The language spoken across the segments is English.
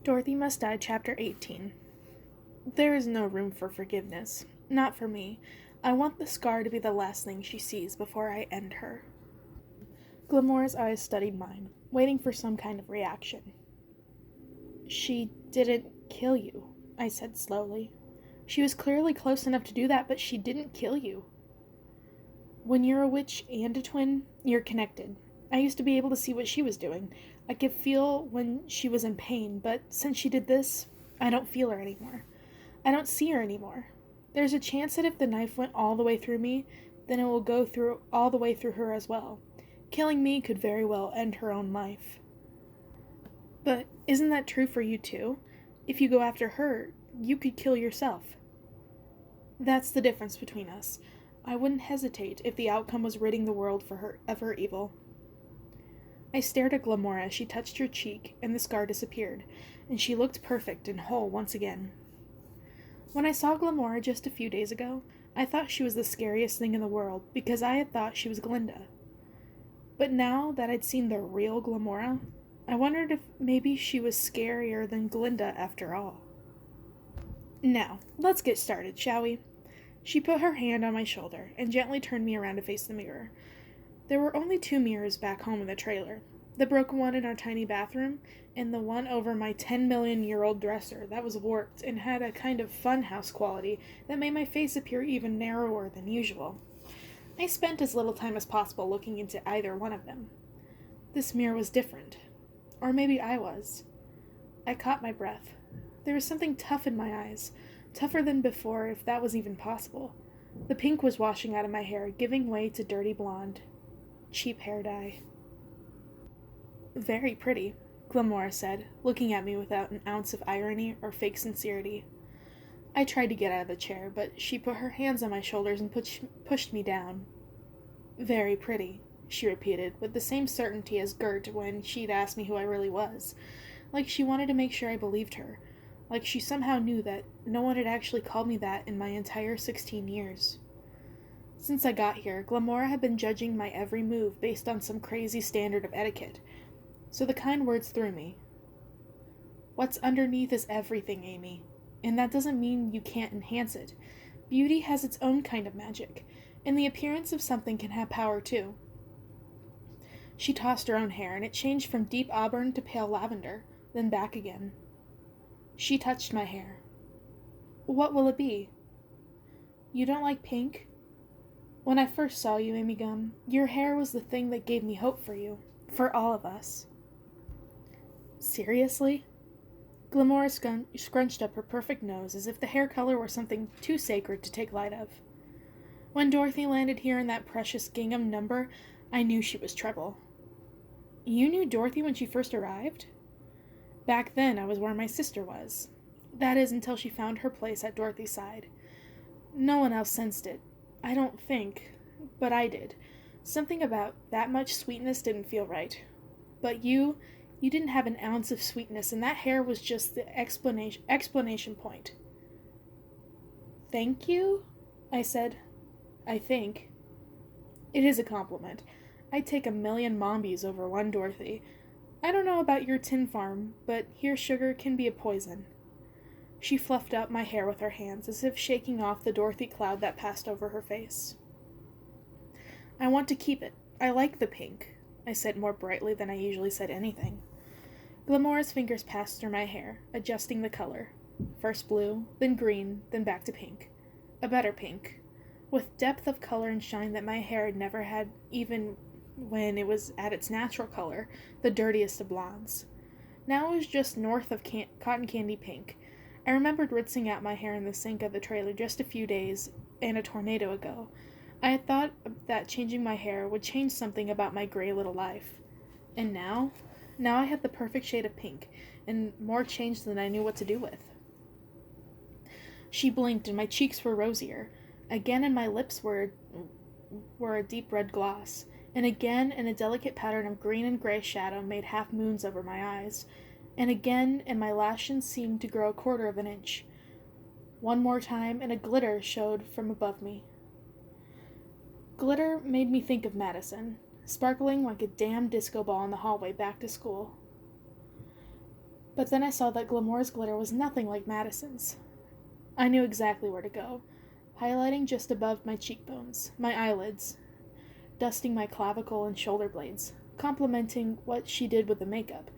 Dorothy Must Die, Chapter 18. There is no room for forgiveness. Not for me. I want the scar to be the last thing she sees before I end her. Glamora's eyes studied mine, waiting for some kind of reaction. She didn't kill you, I said slowly. She was clearly close enough to do that, but she didn't kill you. When you're a witch and a twin, you're connected. I used to be able to see what she was doing. I could feel when she was in pain, but since she did this, I don't feel her anymore. I don't see her anymore. There's a chance that if the knife went all the way through me, then it will go through all the way through her as well. Killing me could very well end her own life. But isn't that true for you too? If you go after her, you could kill yourself. That's the difference between us. I wouldn't hesitate if the outcome was ridding the world for her of her evil. I stared at Glamora as she touched her cheek, and the scar disappeared, and she looked perfect and whole once again. When I saw Glamora just a few days ago, I thought she was the scariest thing in the world because I had thought she was Glinda. But now that I'd seen the real Glamora, I wondered if maybe she was scarier than Glinda after all. Now, let's get started, shall we? She put her hand on my shoulder and gently turned me around to face the mirror. There were only 2 mirrors back home in the trailer. The broken one in our tiny bathroom, and the one over my 10-million-year-old dresser that was warped and had a kind of funhouse quality that made my face appear even narrower than usual. I spent as little time as possible looking into either one of them. This mirror was different. Or maybe I was. I caught my breath. There was something tough in my eyes, tougher than before if that was even possible. The pink was washing out of my hair, giving way to dirty blonde. Cheap hair dye. Very pretty, Glamora said, looking at me without an ounce of irony or fake sincerity. I tried to get out of the chair, but she put her hands on my shoulders and pushed me down. Very pretty, she repeated, with the same certainty as Gert when she'd asked me who I really was, like she wanted to make sure I believed her, like she somehow knew that no one had actually called me that in my entire 16 years. Since I got here, Glamora had been judging my every move based on some crazy standard of etiquette, so the kind words threw me. What's underneath is everything, Amy, and that doesn't mean you can't enhance it. Beauty has its own kind of magic, and the appearance of something can have power too. She tossed her own hair, and it changed from deep auburn to pale lavender, then back again. She touched my hair. What will it be? You don't like pink? When I first saw you, Amy Gum, your hair was the thing that gave me hope for you, for all of us. Seriously? Glamora scrunched up her perfect nose as if the hair color were something too sacred to take light of. When Dorothy landed here in that precious gingham number, I knew she was trouble. You knew Dorothy when she first arrived? Back then, I was where my sister was. That is, until she found her place at Dorothy's side. No one else sensed it. I don't think, but I did. Something about that much sweetness didn't feel right. But you didn't have an ounce of sweetness, and that hair was just the explanation point. Thank you? I said. I think. It is a compliment. I'd take 1,000,000 Mombies over one Dorothy. I don't know about your tin farm, but here sugar can be a poison. She fluffed up my hair with her hands, as if shaking off the Dorothy cloud that passed over her face. I want to keep it. I like the pink, I said more brightly than I usually said anything. Glamora's fingers passed through my hair, adjusting the color. First blue, then green, then back to pink. A better pink, with depth of color and shine that my hair had never had, even when it was at its natural color, the dirtiest of blondes. Now it was just north of cotton candy pink. I remembered rinsing out my hair in the sink of the trailer just a few days and a tornado ago. I had thought that changing my hair would change something about my gray little life. And now I had the perfect shade of pink, and more change than I knew what to do with. She blinked, and my cheeks were rosier. Again, and my lips were a deep red gloss. And again, and a delicate pattern of green and gray shadow made half moons over my eyes. And again, and my lashes seemed to grow 1/4 of an inch. One more time, and a glitter showed from above me. Glitter made me think of Madison, sparkling like a damn disco ball in the hallway back to school. But then I saw that Glamour's glitter was nothing like Madison's. I knew exactly where to go, highlighting just above my cheekbones, my eyelids, dusting my clavicle and shoulder blades, complementing what she did with the makeup.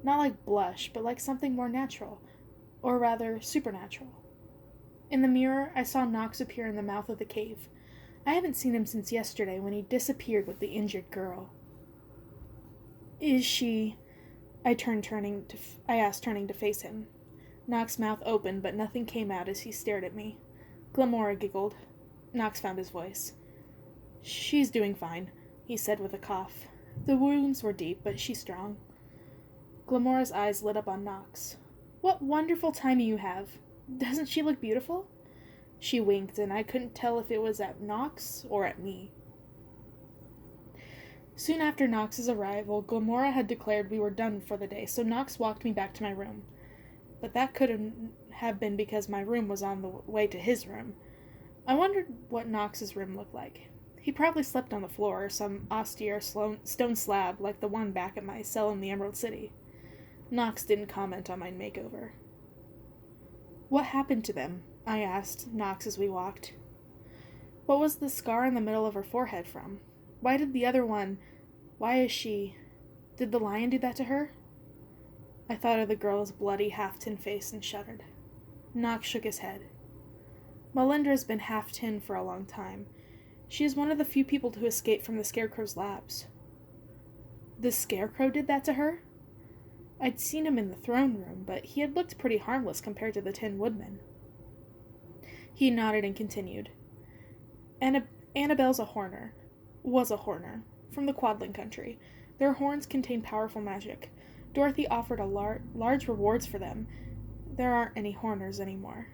Not like blush, but like something more natural, or rather, supernatural. In the mirror, I saw Knox appear in the mouth of the cave. I haven't seen him since yesterday when he disappeared with the injured girl. Is she... I asked, turning to face him. Knox's mouth opened, but nothing came out as he stared at me. Glamora giggled. Knox found his voice. She's doing fine, he said with a cough. The wounds were deep, but she's strong. Glamora's eyes lit up on Knox. What wonderful timing you have. Doesn't she look beautiful? She winked, and I couldn't tell if it was at Knox or at me. Soon after Knox's arrival, Glamora had declared we were done for the day, so Knox walked me back to my room. But that couldn't have been because my room was on the way to his room. I wondered what Knox's room looked like. He probably slept on the floor, or some austere stone slab like the one back at my cell in the Emerald City. Knox didn't comment on my makeover. What happened to them? I asked Knox as we walked. What was the scar in the middle of her forehead from? Why is she... Did the lion do that to her? I thought of the girl's bloody half-tin face and shuddered. Knox shook his head. Melinda's been half-tin for a long time. She is one of the few people to escape from the Scarecrow's labs. The Scarecrow did that to her? I'd seen him in the throne room, but he had looked pretty harmless compared to the Tin Woodman. He nodded and continued. Annabelle's a Horner. Was a Horner. From the Quadling country. Their horns contain powerful magic. Dorothy offered large rewards for them. There aren't any Horners anymore.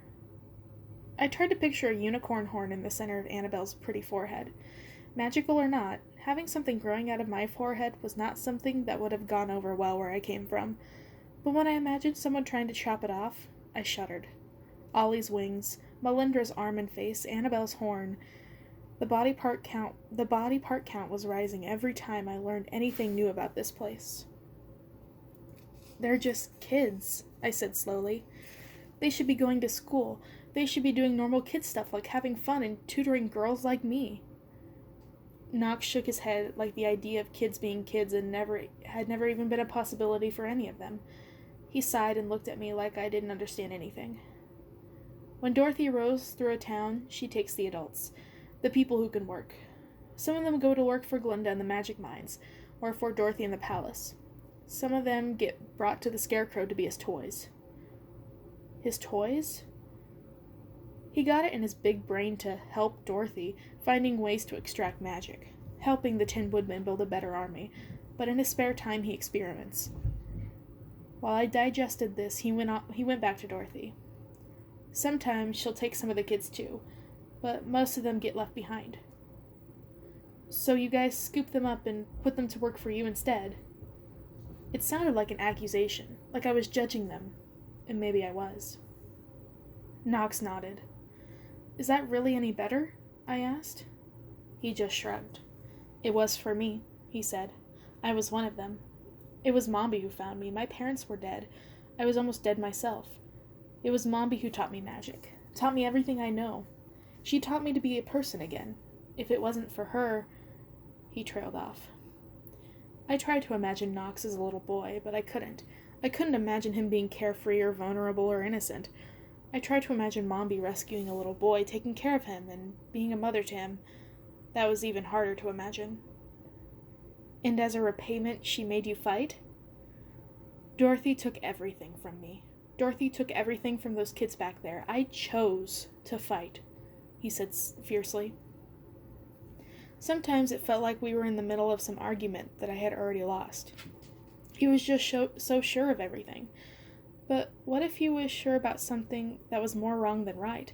I tried to picture a unicorn horn in the center of Annabelle's pretty forehead. Magical or not, having something growing out of my forehead was not something that would have gone over well where I came from. But when I imagined someone trying to chop it off, I shuddered. Ollie's wings, Melinda's arm and face, Annabelle's horn. The body part count was rising every time I learned anything new about this place. They're just kids, I said slowly. They should be going to school. They should be doing normal kid stuff like having fun and tutoring girls like me. Knox shook his head like the idea of kids being kids had never even been a possibility for any of them. He sighed and looked at me like I didn't understand anything. When Dorothy rows through a town, she takes the adults, the people who can work. Some of them go to work for Glinda in the magic mines, or for Dorothy in the palace. Some of them get brought to the Scarecrow to be his toys. His toys? He got it in his big brain to help Dorothy, finding ways to extract magic, helping the Tin Woodman build a better army, but in his spare time he experiments. While I digested this, he went back to Dorothy. Sometimes she'll take some of the kids too, but most of them get left behind. So you guys scoop them up and put them to work for you instead? It sounded like an accusation, like I was judging them, and maybe I was. Knox nodded. Is that really any better? I asked. He just shrugged. It was for me, he said. I was one of them. It was Mombi who found me. My parents were dead. I was almost dead myself. It was Mombi who taught me magic, taught me everything I know. She taught me to be a person again. If it wasn't for her... He trailed off. I tried to imagine Knox as a little boy, but I couldn't. I couldn't imagine him being carefree or vulnerable or innocent. I tried to imagine Mombi rescuing a little boy, taking care of him, and being a mother to him. That was even harder to imagine. And as a repayment, she made you fight? Dorothy took everything from me. Dorothy took everything from those kids back there. I chose to fight, he said fiercely. Sometimes it felt like we were in the middle of some argument that I had already lost. He was just so sure of everything. But what if he was sure about something that was more wrong than right?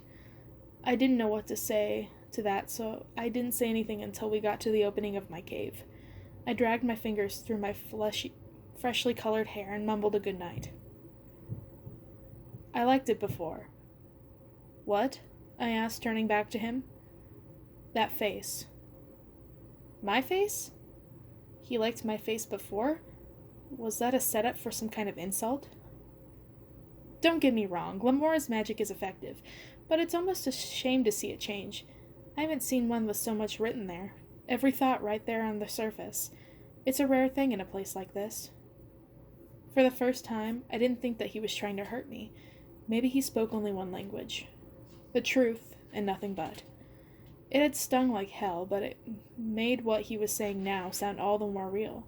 I didn't know what to say to that, so I didn't say anything until we got to the opening of my cave. I dragged my fingers through my freshly colored hair and mumbled a good night. I liked it before. What? I asked, turning back to him. That face. My face? He liked my face before? Was that a setup for some kind of insult? Don't get me wrong, Glamora's magic is effective, but it's almost a shame to see it change. I haven't seen one with so much written there. Every thought right there on the surface. It's a rare thing in a place like this. For the first time, I didn't think that he was trying to hurt me. Maybe he spoke only one language. The truth, and nothing but. It had stung like hell, but it made what he was saying now sound all the more real.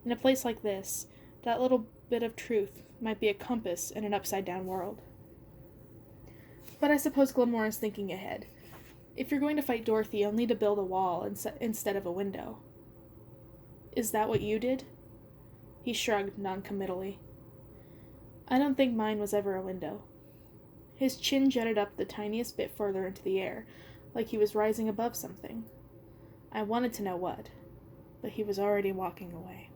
In a place like this, that little bit of truth might be a compass in an upside-down world. But I suppose Glamora's thinking ahead. If you're going to fight Dorothy, you'll need to build a wall instead of a window. Is that what you did? He shrugged noncommittally. I don't think mine was ever a window. His chin jutted up the tiniest bit further into the air, like he was rising above something. I wanted to know what, but he was already walking away.